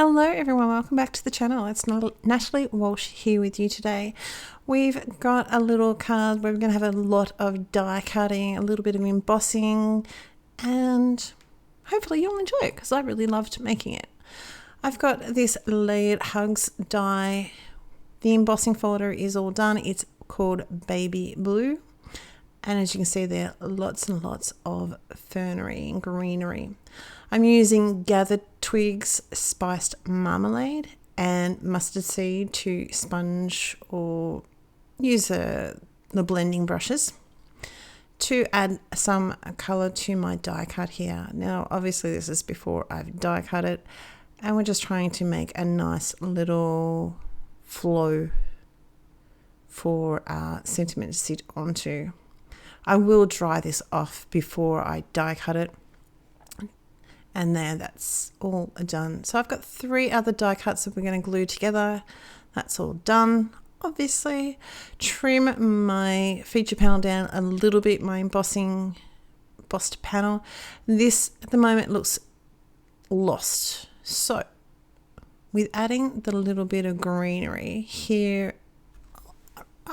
Hello everyone, welcome back to the channel. It's Natalie Walsh here with you today. We've got a little card where we're going to have a lot of die cutting, a little bit of embossing, and hopefully you'll enjoy it because I really loved making it. I've got this Layered Hugs die. The embossing folder is all done. It's called Baby Blue. And as you can see there, lots and lots of fernery and greenery. I'm using gathered twigs, spiced marmalade, and mustard seed to sponge or use the blending brushes to add some colour to my die cut here. Now, obviously this is before I've die cut it, and we're just trying to make a nice little flow for sentiment to sit onto. I will dry this off before I die cut it. And there, that's all done. So I've got 3 other die cuts that we're going to glue together. That's all done. Obviously, trim my feature panel down a little bit, my embossed panel. This at the moment looks lost. So with adding the little bit of greenery here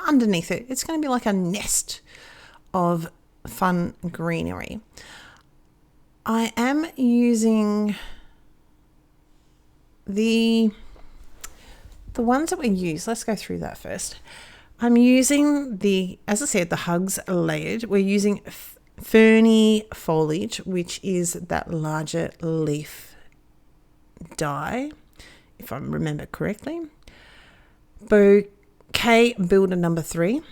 underneath it, it's going to be like a nest of fun greenery. I am using the ones that we use. Let's go through that first. I'm using as I said, the Hugs Layered. We're using Ferny Foliage, which is that larger leaf die, if I remember correctly. Bouquet Builder number 3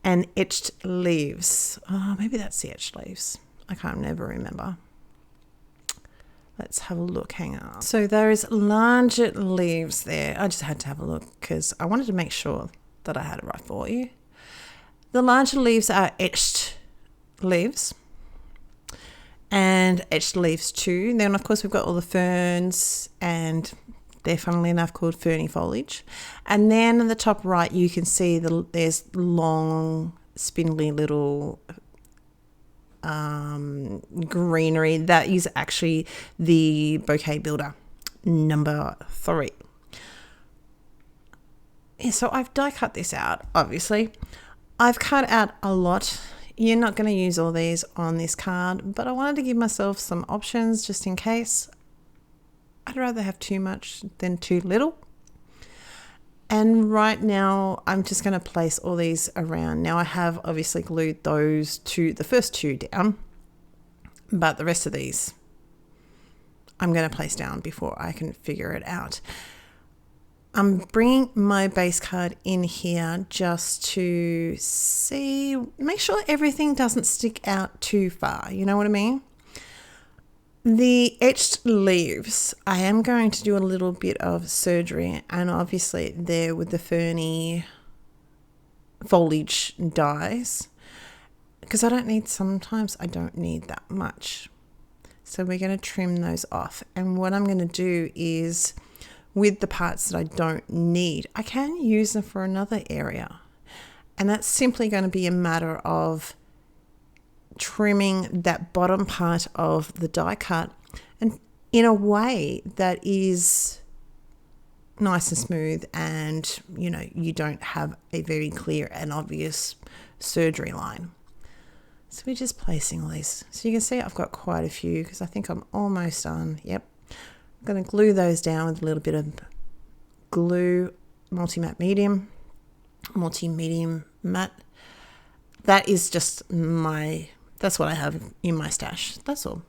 and Etched Leaves. Oh, maybe that's the Etched Leaves. I can't never remember. Let's have a look, hang on. So those larger leaves there, I just had to have a look because I wanted to make sure that I had it right for you. The larger leaves are Etched Leaves and Etched Leaves too. And then of course we've got all the ferns, and they're funnily enough called Ferny Foliage. And then in the top right you can see there's long spindly little greenery. That is actually the Bouquet Builder number 3. Yeah, so I've die cut this out. Obviously I've cut out a lot. You're not going to use all these on this card, but I wanted to give myself some options just in case. I'd rather have too much than too little. And right now I'm just going to place all these around. Now I have obviously glued the first 2 down, but the rest of these I'm going to place down before I can figure it out. I'm bringing my base card in here just to make sure everything doesn't stick out too far. You know what I mean? The Etched Leaves, I am going to do a little bit of surgery, and obviously there with the Ferny Foliage dies, because sometimes I don't need that much. So we're going to trim those off, and what I'm going to do is with the parts that I don't need, I can use them for another area, and that's simply going to be a matter of trimming that bottom part of the die cut and in a way that is nice and smooth, and you don't have a very clear and obvious surgery line. So we're just placing all these. So you can see I've got quite a few because I think I'm almost done. Yep. I'm going to glue those down with a little bit of glue, multi-matte medium matte. That is just that's what I have in my stash. That's all.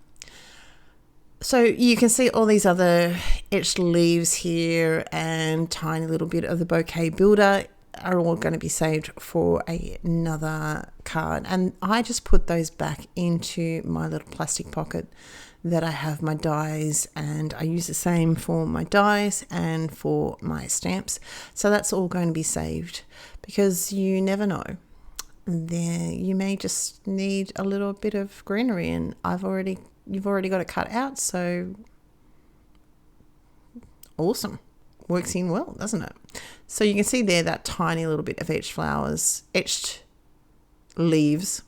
So you can see all these other etched leaves here and tiny little bit of the Bouquet Builder are all going to be saved for another card. And I just put those back into my little plastic pocket that I have my dies, and I use the same for my dies and for my stamps. So that's all going to be saved because you never know. There you may just need a little bit of greenery, and you've already got it cut out, so awesome. Works in well, doesn't it? So you can see there that tiny little bit of etched leaves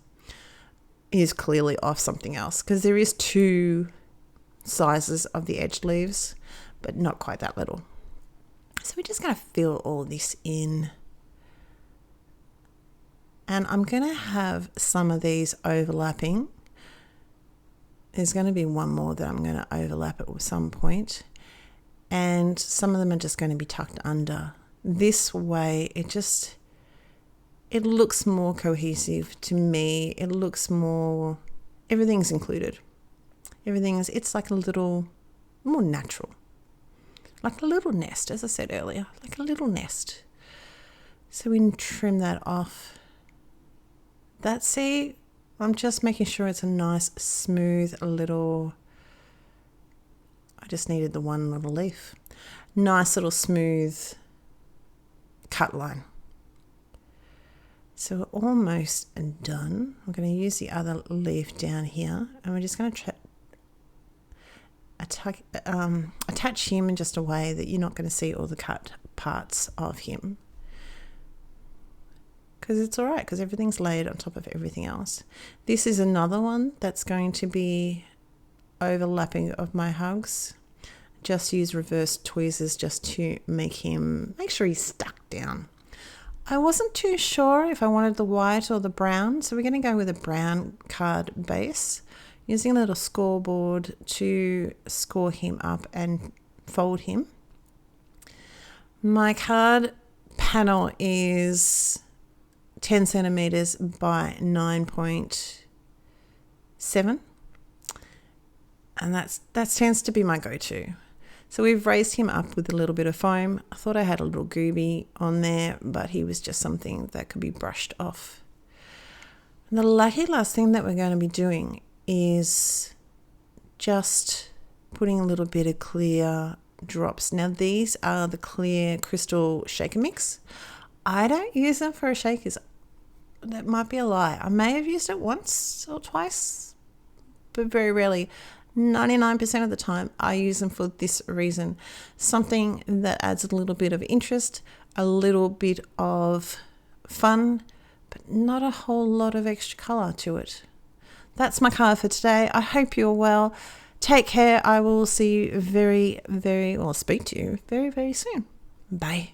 is clearly off something else, because there is 2 sizes of the etched leaves, but not quite that little. So we're just going to fill all this in. And I'm going to have some of these overlapping. There's going to be one more that I'm going to overlap at some point. And some of them are just going to be tucked under. This way, it looks more cohesive to me. It looks more, everything's included. It's like a little more natural. Like a little nest, as I said earlier, like a little nest. So we can trim that off. I'm just making sure it's a nice, smooth little, I just needed the one little leaf. Nice little smooth cut line. So we're almost done. I'm going to use the other leaf down here, and we're just going to attach him in just a way that you're not going to see all the cut parts of him. Because it's all right, because everything's laid on top of everything else. This is another one that's going to be overlapping of my hugs. Just use reverse tweezers just to make sure he's stuck down. I wasn't too sure if I wanted the white or the brown, so we're going to go with a brown card base, using a little scoreboard to score him up and fold him. My card panel is 10 centimeters by 9.7, and that tends to be my go-to. So we've raised him up with a little bit of foam. I thought I had a little gooby on there, but he was just something that could be brushed off. And the lucky last thing that we're going to be doing is just putting a little bit of clear drops. Now these are the clear crystal shaker mix. I don't use them for shakers. That might be a lie. I may have used it once or twice, but very rarely. 99% of the time I use them for this reason. Something that adds a little bit of interest, a little bit of fun, but not a whole lot of extra colour to it. That's my card for today. I hope you're well. Take care. I will see you speak to you very, very soon. Bye.